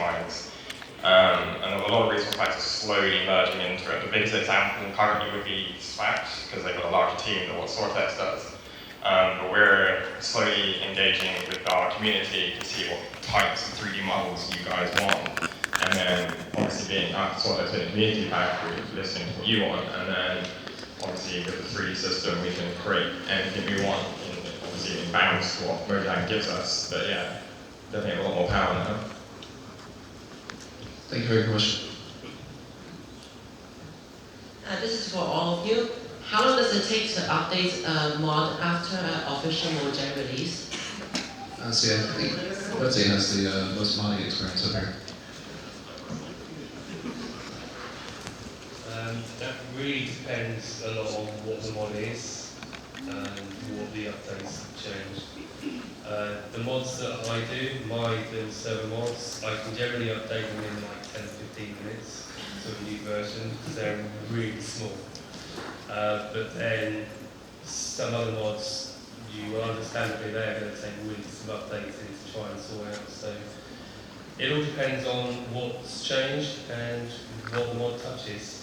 mines. And a lot of resource packs are slowly merging into it. The biggest example currently would be Swag, because they've got a larger team than what Sortex does. But we're slowly engaging with our community to see what types of 3D models you guys want. And then, obviously, being part of Sortex in a community pack, we're listening to what you want. And then, obviously, with the 3D system, we can create anything we want, obviously in bounds to what Mojang gives us. But yeah, definitely a lot more power now. Thank you for your question. This is for all of you. How long does it take to update a mod after an official Mojang release? See, I think Betsy has the most modding experience up here. That really depends a lot on what the mod is and what the updates change. The mods that I do, my build server mods, I can generally update them in like 10-15 minutes to a new version because they're really small. But then some other mods, you will understandably they're going to take weeks of updating to try and sort out. So it all depends on what's changed and what the mod touches.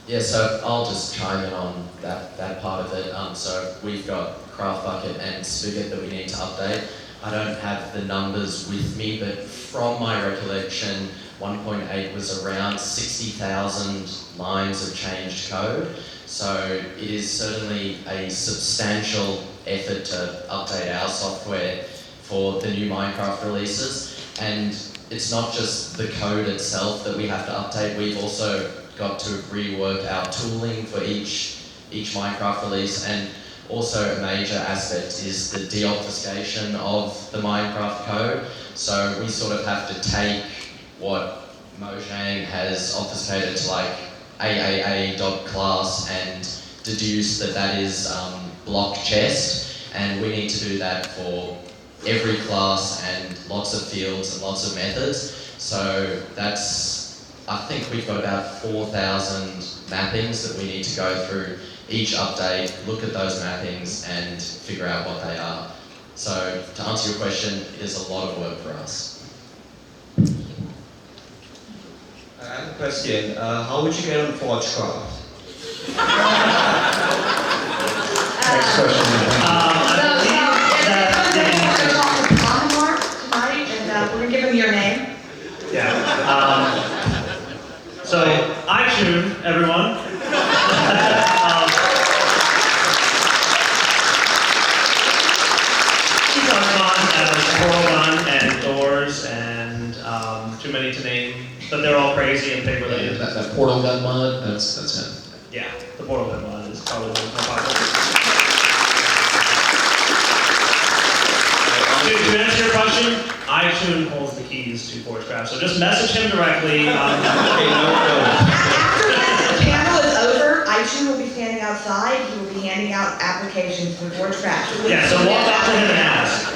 Yeah, so I'll just chime in on that part of it. So we've got Craft Bucket and Spigot that we need to update. I don't have the numbers with me, but from my recollection, 1.8 was around 60,000 lines of changed code. So it is certainly a substantial effort to update our software for the new Minecraft releases. And it's not just the code itself that we have to update, we've also got to rework our tooling for each Minecraft release, and also a major aspect is the deobfuscation of the Minecraft code. So we sort of have to take what Mojang has obfuscated to like AAA.class and deduce that that is block chest, and we need to do that for every class and lots of fields and lots of methods. So that's, I think we've got about 4,000 mappings that we need to go through each update, look at those mappings and figure out what they are. So to answer your question, it is a lot of work for us. I have a question. How would you get on Forgecraft? Next question. We're going to give him your name. Yeah. So, iTunes, everyone. Portal Gun and Doors and too many to name, but they're all crazy and pig related. That Portal Gun mod, that's him. Yeah, the Portal Gun mod is probably the most popular. To answer your question, iTunes holds the keys to Forgecraft, so just message him directly. After the panel is over, iTunes will be standing outside. He will be handing out applications for Forgecraft. Yeah, so walk up to him and ask.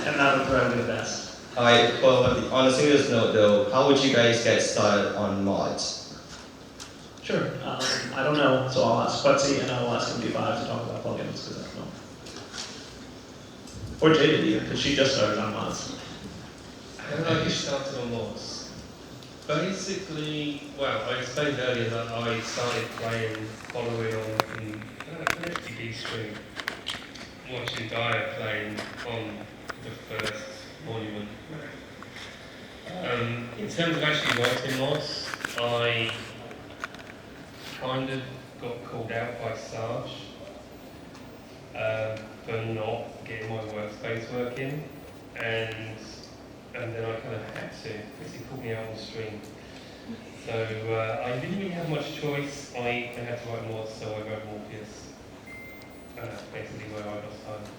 And that would probably be the best. Alright, well, on a serious note though, how would you guys get started on mods? Sure. I don't know, so I'll ask Betsy and I'll ask MD5 to talk about plugins because I don't know. Or Jaded even, because she just started on mods. How did I get started on mods? Basically, well, I explained earlier that I started following on in FTP stream, watching Dyer playing on the first monument. In terms of actually writing mods, I kind of got called out by Sarge for not getting my workspace working, and then I kind of had to, because he called me out on the stream. So I didn't really have much choice. I had to write mods, so I wrote Morpheus. That's basically where I got started.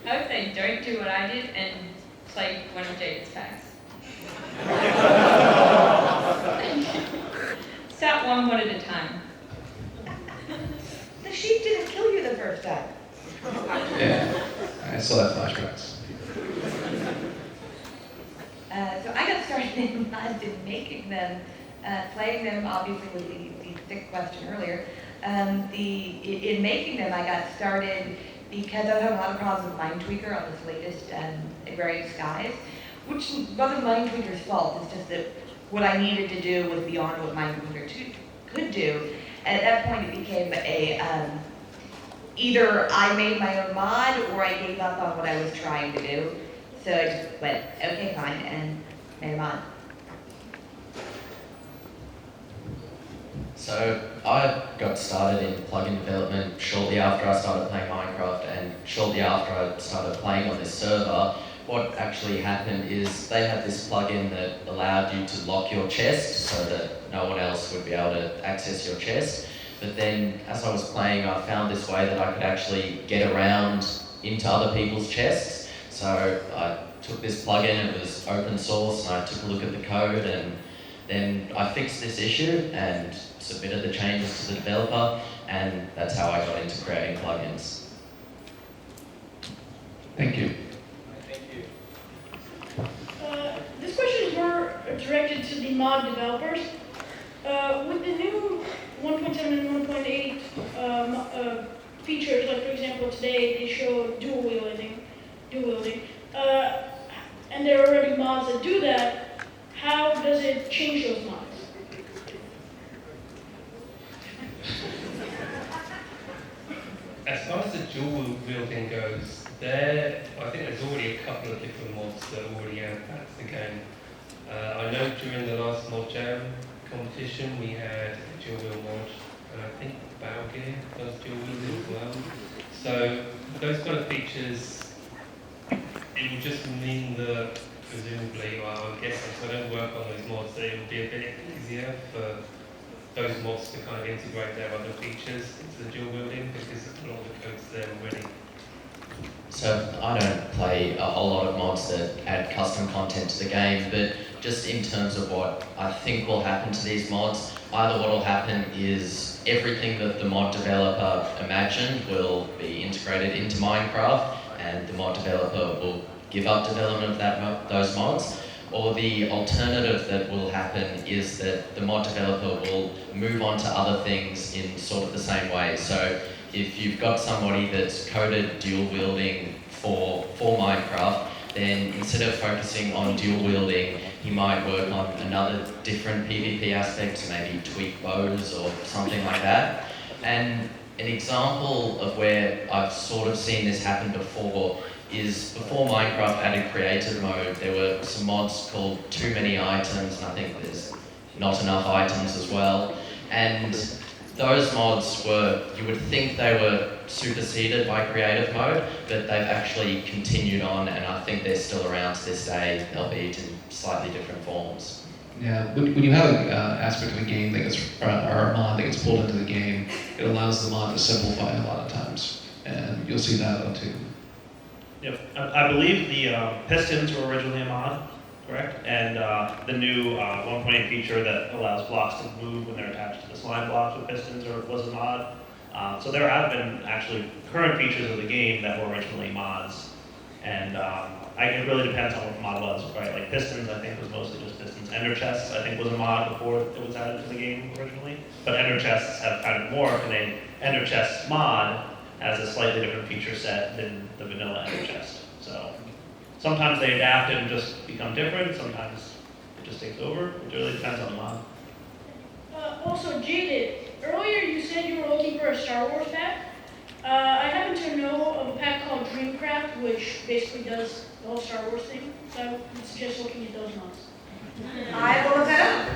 I would say don't do what I did and play one of Jaded's packs. Start one at a time. The sheep didn't kill you the first time. Yeah, I still have flashbacks. So I got started in mods in making them, playing them obviously was the thick question earlier. In making them, I got started because I had a lot of problems with MineTweaker on this latest Agrarian Skies, which wasn't MineTweaker's fault. It's just that what I needed to do was beyond what MineTweaker could do. And at that point, it became either I made my own mod or I gave up on what I was trying to do. So I just went, okay, fine, and made a mod. So I got started in plugin development shortly after I started playing Minecraft, and shortly after I started playing on this server, what actually happened is they had this plugin that allowed you to lock your chest so that no one else would be able to access your chest. But then as I was playing, I found this way that I could actually get around into other people's chests. So I took this plugin, it was open source, and I took a look at the code, and then I fixed this issue and submitted the changes to the developer, and that's how I got into creating plugins. Thank you. This question is more directed to the mod developers. With the new 1.7 and 1.8 features, like for example today they show dual wielding, and there are already mods that do that, how does it change those mods? As far as the dual wielding goes, I think there's already a couple of different mods that already add to the game. I know during the last mod jam competition we had a dual wheel mod, and I think Battle Gear does dual wielding as well. So those kind of features, it will just mean that presumably, well, I guess if I don't work on those mods, it will be a bit easier for those mods to kind of integrate their other features into the dual wielding, because a lot of the code's there already. So I don't play a whole lot of mods that add custom content to the game, but just in terms of what I think will happen to these mods, either what will happen is everything that the mod developer imagined will be integrated into Minecraft, and the mod developer will give up development of those mods, or the alternative that will happen is that the mod developer will move on to other things in sort of the same way. So if you've got somebody that's coded dual wielding for Minecraft, then instead of focusing on dual wielding, he might work on another different PvP aspect, so maybe tweak bows or something like that. And an example of where I've sort of seen this happen before is before Minecraft added creative mode, there were some mods called Too Many Items, and I think there's Not Enough Items as well. And those mods were, you would think they were superseded by creative mode, but they've actually continued on, and I think they're still around to this day, albeit in slightly different forms. Yeah, when you have an aspect of a game that gets, or a mod that gets pulled into the game, it allows the mod to simplify a lot of times, and you'll see that too. Yep, I believe the pistons were originally a mod, correct? And the new 1.8 feature that allows blocks to move when they're attached to the slime blocks with pistons was a mod. So there have been actually current features of the game that were originally mods. And it really depends on what the mod was, right? Like pistons, I think was mostly just pistons. Ender chests, I think was a mod before it was added to the game originally. But ender chests have kind of morphed, and an ender chest mod has a slightly different feature set than the vanilla ender chest. So sometimes they adapt it and just become different, sometimes it just takes over. It really depends on the mod. Also, Jaded, earlier you said you were looking for a Star Wars pack. I happen to know of a pack called Dreamcraft, which basically does the whole Star Wars thing. So I would suggest looking at those mods. I will look that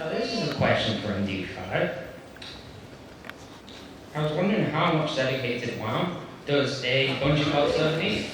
up. This is a question for Indeed 5. I was wondering how much dedicated WAM does a Bungie mod server need?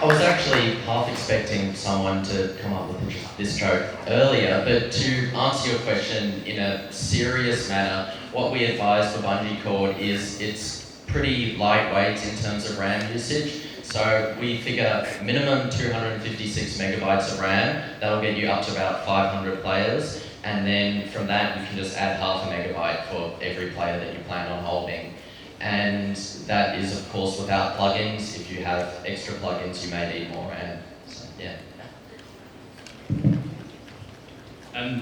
I was actually half expecting someone to come up with this joke earlier, but to answer your question in a serious manner, what we advise for Bungee Cord is it's pretty lightweight in terms of RAM usage. So we figure minimum 256 megabytes of RAM. That'll get you up to about 500 players. And then from that, you can just add half a megabyte for every player that you plan on holding. And that is, of course, without plugins. If you have extra plugins, you may need more RAM. So, yeah.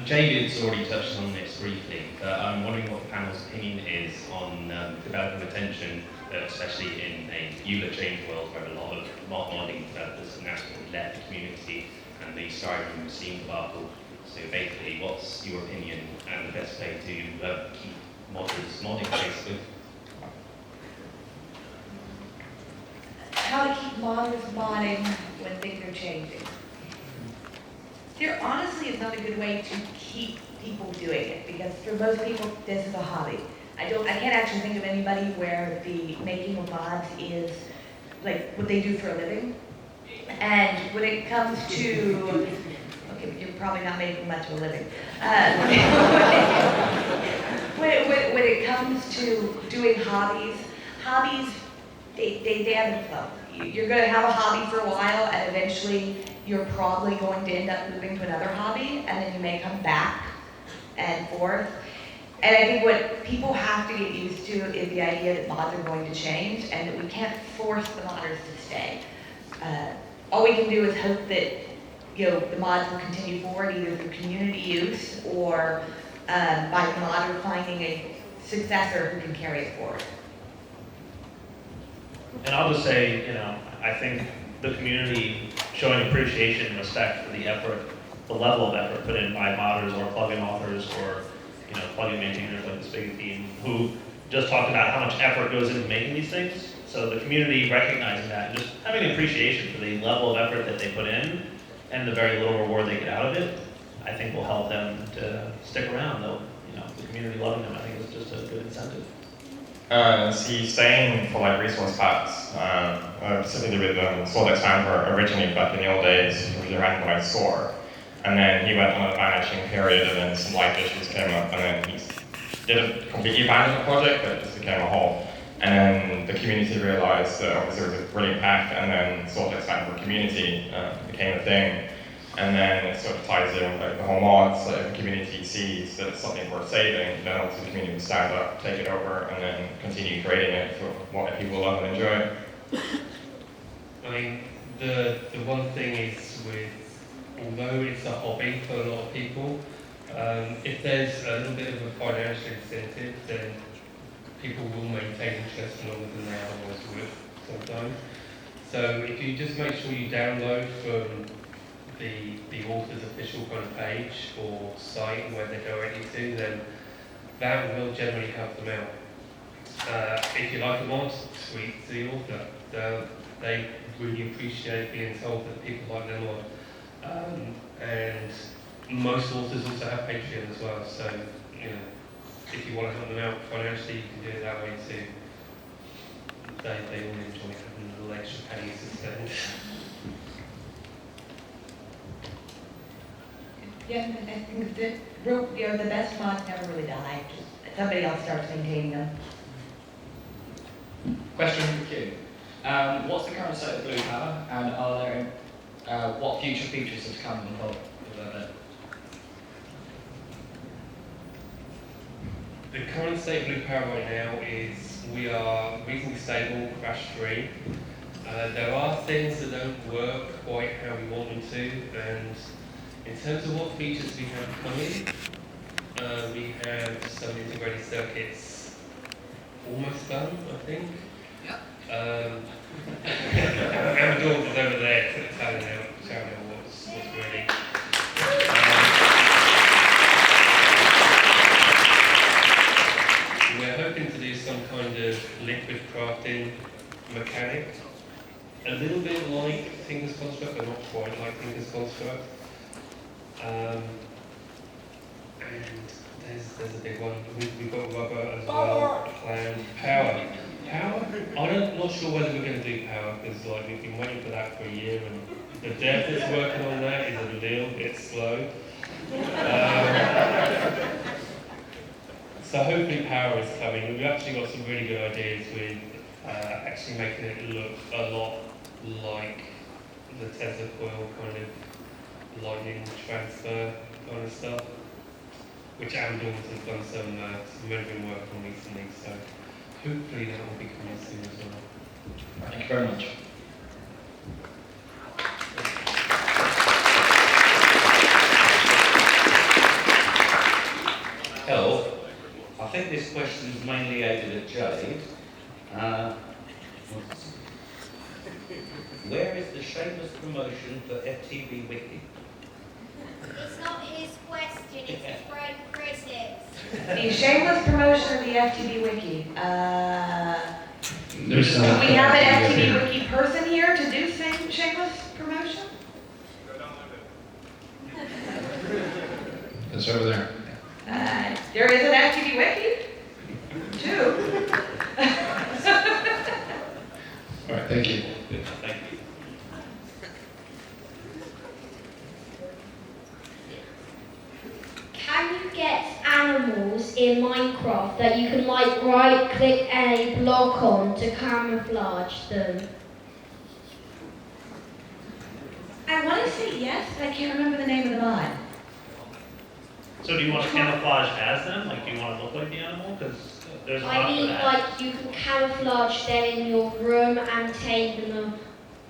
Jaded's already touched on this briefly, but I'm wondering what the panel's opinion is on developing retention, especially in a EULA change world where a lot of modding developers have naturally left the community and the Skyrim Steam debacle. So basically, what's your opinion and the best way to keep modders modding, basically? How to keep modders modding when things are changing. There honestly is not a good way to keep people doing it, because for most people, this is a hobby. I can't actually think of anybody where the making of mods is like what they do for a living. And when it comes to, okay, you're probably not making much of a living. When it comes to doing hobbies, they ebb and flow. You're going to have a hobby for a while, and eventually you're probably going to end up moving to another hobby, and then you may come back and forth. And I think what people have to get used to is the idea that mods are going to change, and that we can't force the modders to stay. All we can do is hope that the mods will continue forward either through community use or by the modder finding a successor who can carry it forward. And I'll just say, I think the community showing appreciation and respect for the effort, the level of effort put in by modders or plugin authors or plugin maintainers like the Spigot team, who just talked about how much effort goes into making these things. So the community recognizing that and just having an appreciation for the level of effort that they put in and the very little reward they get out of it, I think will help them to stick around. Though, the community loving them, I think is just a good incentive. See, staying for like resource packs, specifically with Sword Expander originally back in the old days, he was a randomized score. And then he went on a vanishing period, and then some life issues came up, and then he didn't completely abandon the project, but it just became a halt. And then the community realized that obviously it was a brilliant pack, and then Sword Expander community became a thing. And then it sort of ties in with like the whole mods, so if the community sees that it's something worth saving, then obviously the community will stand up, take it over, and then continue creating it for what people love and enjoy. I mean, the one thing is although it's a hobby for a lot of people, if there's a little bit of a financial incentive, then people will maintain interest longer than they otherwise would sometimes. So if you just make sure you download from the author's official kind of page or site where they're directly to, then that will generally help them out. If you like a mod, tweet to the author. They really appreciate being told that people like their mod. And most authors also have Patreon as well, so if you want to help them out financially, you can do it that way too. They all enjoy having a little extra pennies to spend. Yeah, I think the best mods never really die. Somebody else starts maintaining them. Question for Q. What's the current state of Blue Power, and are there what future features have come involved with that? The current state of Blue Power right now is we are reasonably stable, crash free. There are things that don't work quite how we want them to, and in terms of what features we have coming, we have some integrated circuits almost done, I think. Amador was over there telling out what's ready. We're hoping to do some kind of liquid crafting mechanic, a little bit like Tinker's Construct, but not quite like Tinker's Construct. And there's a big one. We've got rubber as well, planned. Power. I'm not sure whether we're going to do power, because we've been waiting for that for a year, and the dev that's working on that is a little bit slow. So hopefully power is coming. We've actually got some really good ideas with actually making it look a lot like the Tesla coil kind of lightning transfer kind of stuff, which Amazon's have done some measuring work on recently, so hopefully that will be coming soon as well. Thank you very much. Hello. I think this question is mainly aimed at Jade. Where is the shameless promotion for FTB Wiki? It's not his question, it's his friend Chris's. The shameless promotion of the FTB Wiki. There's Do we have an FTB Wiki person here to do shameless promotion? It's over there. There is an FTB Wiki? Two. All right, thank you. Thank you. Can you get animals in Minecraft that you can like right click a block on to camouflage them? I want to say yes, but I can't remember the name of the mod. So do you want to camouflage as them? Like, do you want to look like the animal? Because there's a mod I for mean, that. like you can camouflage them in your room and take them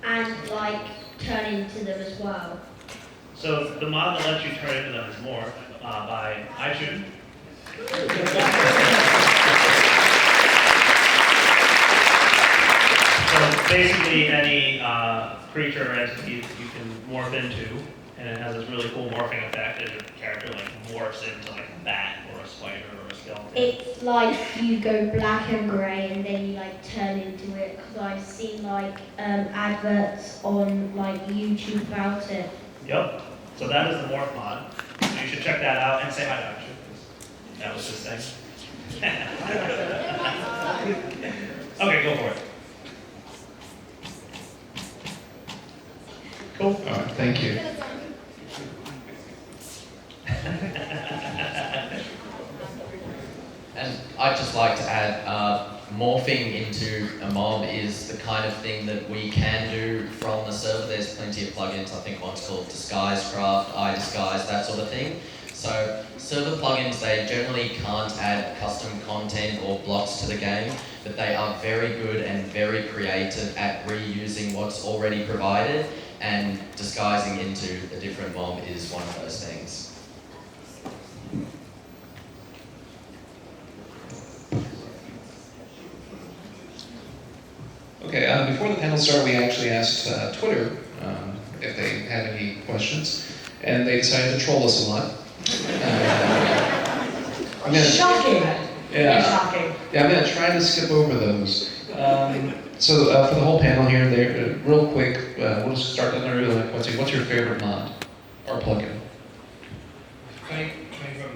and like turn into them as well. So the mod that lets you turn into them is Morph by iTunes. So basically any creature or entity that you can morph into, and it has this really cool morphing effect that your character like morphs into like a bat or a spider or a skeleton. It's like you go black and grey and then you like turn into it, because I've seen like adverts on like YouTube about it. Yep. So that is the morph mod. So you should check that out and say hi to Akshay, because that was his thing. Okay, go for it. Cool. All right, thank you. And I'd just like to add, morphing into a mob is the kind of thing that we can do from the server. There's plenty of plugins. I think one's called Disguisecraft, iDisguise, that sort of thing. So server plugins, they generally can't add custom content or blocks to the game, but they are very good and very creative at reusing what's already provided, and disguising into a different mob is one of those things. Okay, before the panel started, we actually asked Twitter if they had any questions, and they decided to troll us a lot. Shocking. Yeah. Shocking. Yeah, I'm going to try to skip over those. So for the whole panel here, real quick, we'll start with what's your favorite mod or plugin?